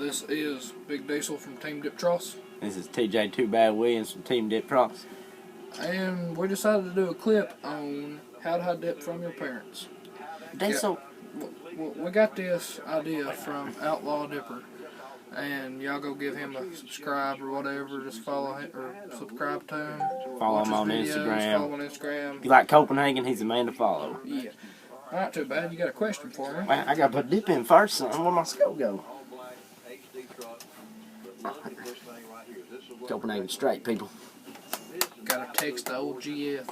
This is Big Diesel from Team Dip Tross. This is TJ Too Bad Williams from Team Dip Tross. And we decided to do a clip on how to hide dip from your parents. Diesel. We got this idea from Outlaw Dipper. And y'all go give him a subscribe or whatever. Just follow him or subscribe to him. Follow him on videos, Instagram. Follow him on Instagram. If you like Copenhagen, he's a man to follow. Yeah. Not too bad. You got a question for me? I gotta put dip in first, son. Where my scope go? Copenhagen straight, people. Gotta text the old GF.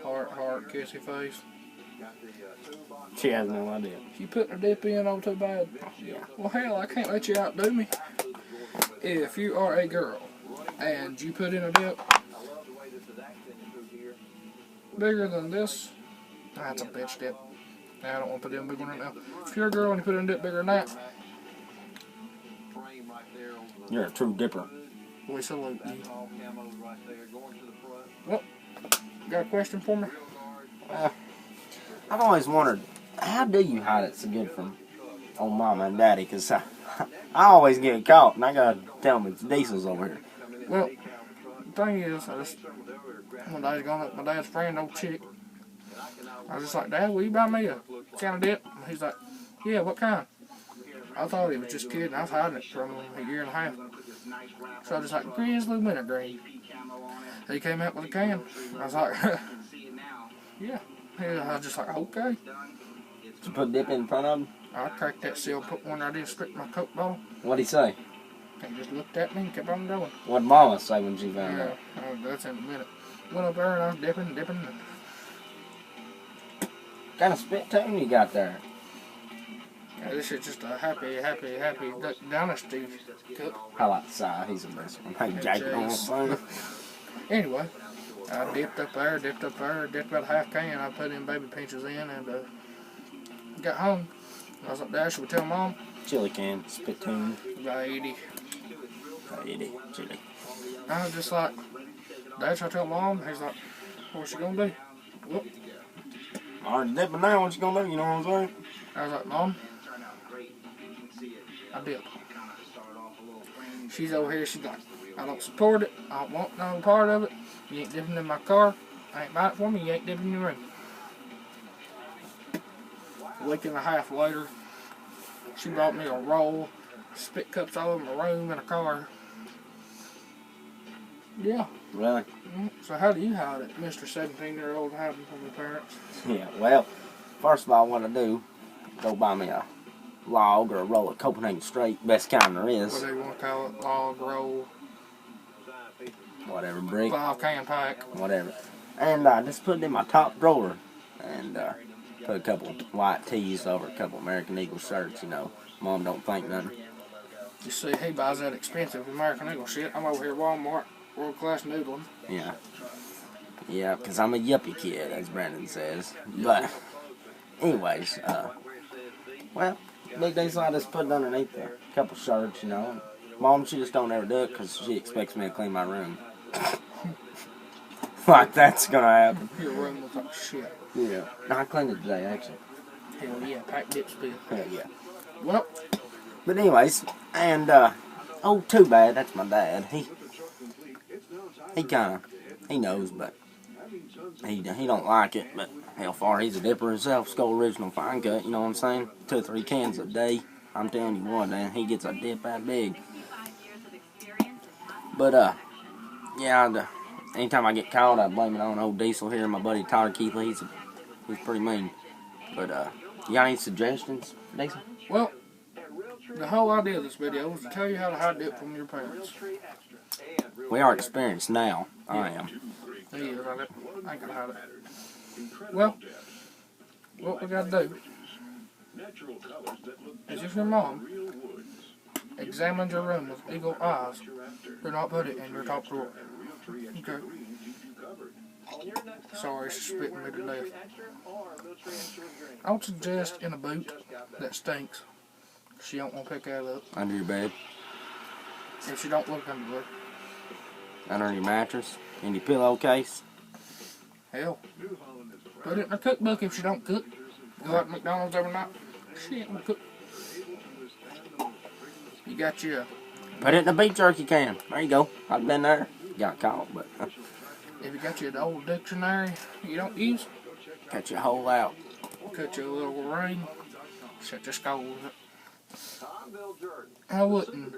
Heart, kissy face. She has no idea. You putting a dip in on too bad? Yeah. Well, hell, I can't let you outdo me. If you are a girl and you put in a dip bigger than this, that's a bitch dip. Nah, I don't want to put in a big one right now. If you're a girl and you put in a dip bigger than that, You're a true dipper. we salute you. Well, got a question for me? I've always wondered, how do you hide it so good from old mama and daddy? Because I always get caught, and I gotta tell them it's Diesel's over here. Well, the thing is, one day I was going up with my dad's friend, old chick. I was just like, Dad, will you buy me a can of dip? And he's like, yeah, what kind? I thought he was just kidding. I was hiding it from him a year and a half. So I was just like, Grizzly Wintergreen. He came out with a can. I was like, yeah. I was just like, okay. Did you put dip in front of him? I cracked that seal, put one right in, stripped my Coke bottle. What'd he say? He just looked at me and kept on going. What'd mama say when she found out? That's in a minute. Went up there and I was dipping. What kind of spit tune you got there? Yeah, this is just a happy Duck Dynasty cup. I like the side. He's a best one. Hey, Jake, on the Anyway, I dipped up there, dipped about a half can. I put in baby pinches in and got home. I was like, Dad, should we tell Mom? Chili can, spit tune. About 80. 80, chili. I was just like, Dad, should I tell Mom? He's like, what's she gonna do? Well, I'm already dipping now. What you gonna do? You know what I'm saying? I was like, Mom, I dip. She's over here, she's like, I don't support it. I don't want no part of it. You ain't dipping in my car. I ain't buying it for me. You ain't dipping in your room. A week and a half later, she bought me a roll. Spit cups all over my room in a car. Yeah. Really? So how do you hide it, Mr. 17-year-old hiding from your parents? Yeah, well, first of all, what I do, go buy me a log or a roll of Copenhagen Straight, best kind there is. What do you want to call it? Log, roll, Whatever, brick, 5-can pack. whatever. And I just put it in my top drawer and put a couple white tees over a couple American Eagle shirts, you know. Mom don't think nothing. You see, he buys that expensive American Eagle shit. I'm over here at Walmart, world-class noodling. Yeah. Yeah, because I'm a yuppie kid, as Brandon says. But, anyways, well, Big Diesel, I just put it underneath a couple shirts, you know. Mom, she just don't ever do it because she expects me to clean my room. Like that's gonna happen. Your room looks like shit. Yeah. No, I cleaned it today, actually. Hell yeah, packed dip spill. Hell yeah. Well, But anyways, and, oh, Too Bad, that's my dad. He knows, but he don't like it, but hell far, he's a dipper himself, Skull Original Fine Cut, you know what I'm saying? 2 or 3 cans a day. I'm telling you what, man, he gets a dip that big. But, yeah, anytime I get caught, I blame it on old Diesel here, my buddy Tyler Keithley, he's pretty mean. But, you got any suggestions, Diesel? well, the whole idea of this video was to tell you how to hide dip from your parents. We are experienced now. I am. He is, I ain't gonna hide it. Well, what we gotta do is if your mom examines your room with eagle eyes, do not put it in your top drawer. Okay. Sorry, she's spitting me to death. I would suggest in a boot that stinks. She don't want to pick that up. Under your bed? If she don't look under there. Under your mattress? In your pillowcase? Hell. Put it in her cookbook if she don't cook. Go out to McDonald's every night. She ain't gonna cook. You got your, Put it in a beef jerky can. There you go. I've been there. Got caught, but if you got your old dictionary you don't use, cut your hole out. cut your little ring, shut your skull with it. I wouldn't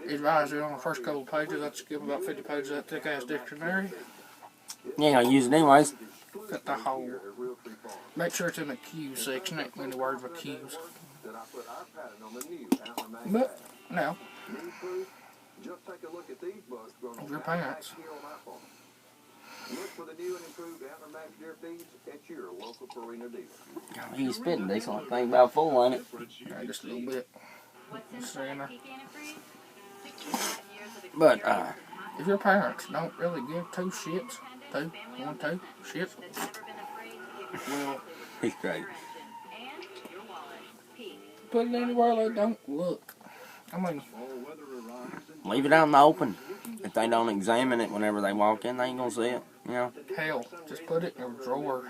advise it on the first couple of pages. I'd skip about 50 pages of that thick ass dictionary. You ain't gonna use it anyways. Cut the hole. Make sure it's in the Q section. Ain't many words with Q's. But now, if your parents You spitting decent. Think about fooling it. just a little bit. Just saying there. But If your parents don't really give two shits, well, he's great. put it anywhere they don't look. I mean, Leave it out in the open. If they don't examine it whenever they walk in, they ain't gonna see it. You know. hell, just put it in a drawer.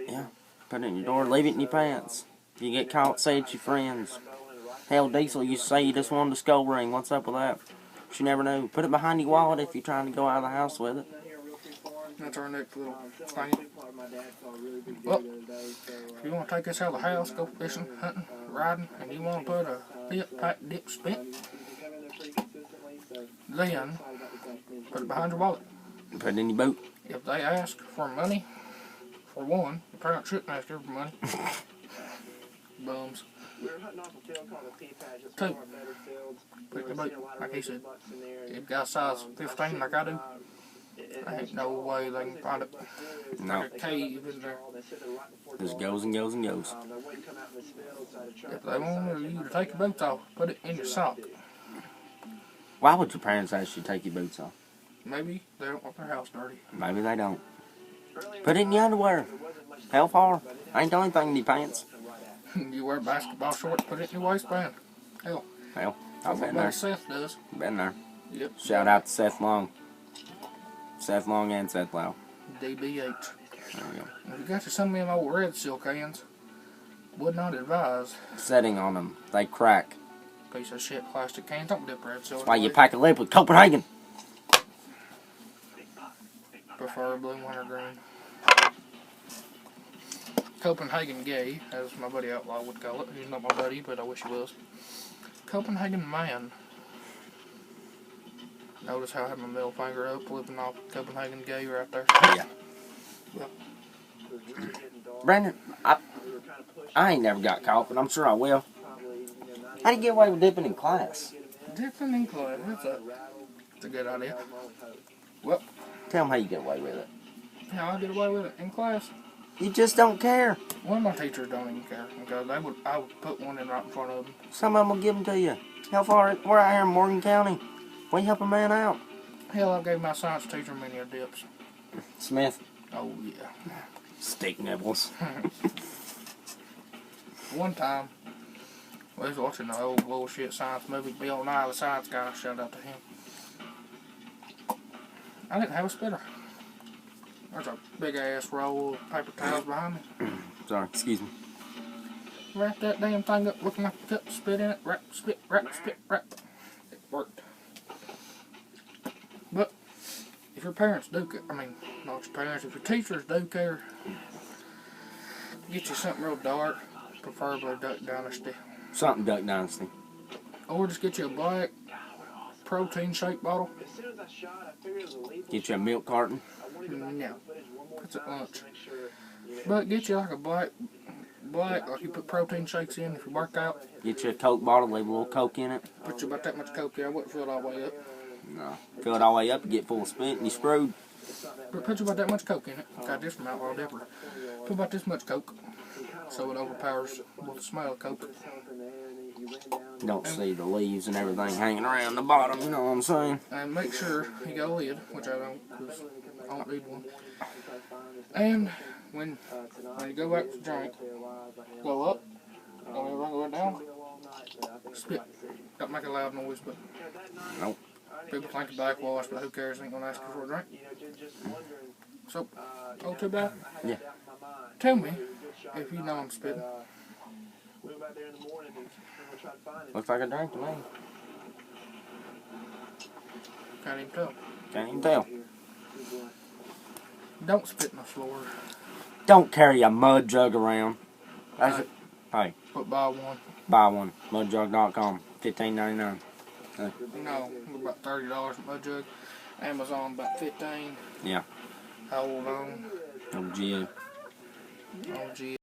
Yeah. Put it in your door. Leave it in your pants. If you get caught, say it's your friends. Hell, Diesel used to say you just wanted a skull ring. What's up with that? But you never know. Put it behind your wallet if you're trying to go out of the house with it. That's our next little thing. Well, if you want to take us out of the house, go fishing, hunting, riding, and you want to put a dip, pack, dip, spit, then put it behind your wallet. Put it in your boot. If they ask for money, for one, your parents shouldn't ask you for money. Bums. Two, put it in the boot, like he said. If you got size 15 like I do, there ain't no way they can find it. No. Like a cave in there. Just goes and goes and goes. If they want you to take your boots off, put it in your sock. Why would your parents ask you to take your boots off? Maybe they don't want their house dirty. Maybe they don't. Put it in your underwear. Hell far. Ain't the only thing in your pants. You wear basketball shorts, put it in your waistband. Hell, Hell, that's I've what been my there. Seth does. Been there. Yep. Shout out to Seth Long. Seth Long and Seth Lau. DBH. There we go. If you got you some of them old red silk cans, would not advise Setting on them. They crack. piece of shit plastic cans. Don't dip red silk. That's why you pack a lip with Copenhagen. Preferably wintergreen. Copenhagen gay, as my buddy Outlaw would call it. He's not my buddy, but I wish he was. Copenhagen man. Notice how I have my middle finger up, flipping off Copenhagen gay right there. Yeah. Well, Brandon, I ain't never got caught, but I'm sure I will. How do you get away with dipping in class? dipping in class. That's a good idea. Well, Tell them how you get away with it. how I get away with it in class. You just don't care. One of my teachers don't even care because I would put one in right in front of them. Some of them will give them to you. How far? We're out here in Morgan County. We help a man out. Hell, I gave my science teacher many a dips. Smith. Oh yeah. Steak nibbles. One time, we was watching the old bullshit science movie. Bill Nye, the science guy. Shout out to him. I didn't have a spitter. There's a big ass roll of paper towels behind me. Sorry, excuse me. Wrap that damn thing up, looking like a cup, spit in it, wrap, spit, wrap, spit, wrap. It worked. But if your parents do care, I mean, not your parents, if your teachers do care, get you something real dark, preferably Duck Dynasty. Something Duck Dynasty. Or just get you a black protein shake bottle. Get you a milk carton. No, it's at lunch. But get you like a black, like you put protein shakes in if you work out. Get you a Coke bottle, leave a little Coke in it. Put you about that much Coke there. I wouldn't fill it all the way up. No. Fill it all the way up, you get full of spit, and you're screwed. But put you about that much Coke in it. Got this from Outlaw Dipper. Put about this much Coke, so it overpowers with the smell of Coke. Don't see the leaves and everything hanging around the bottom, you know what I'm saying? And make sure you got a lid, which I don't, because I don't need one. And when you go back to drink, go up, go down, spit. Don't make a loud noise, but Nope. people think you backwash, but who cares? Ain't gonna ask you for a drink. So, oh, too bad. Yeah. Tell me if you know I'm spitting. Looks like a drink to me. Can't even tell. Can't even tell. Don't spit in the floor. Don't carry a mud jug around. That's it. Hey, But buy one. buy one. Mudjug.com. $15.99. No, about $30 a mud jug. Amazon about 15. Yeah. Hold on. Oh, gee. Oh, gee.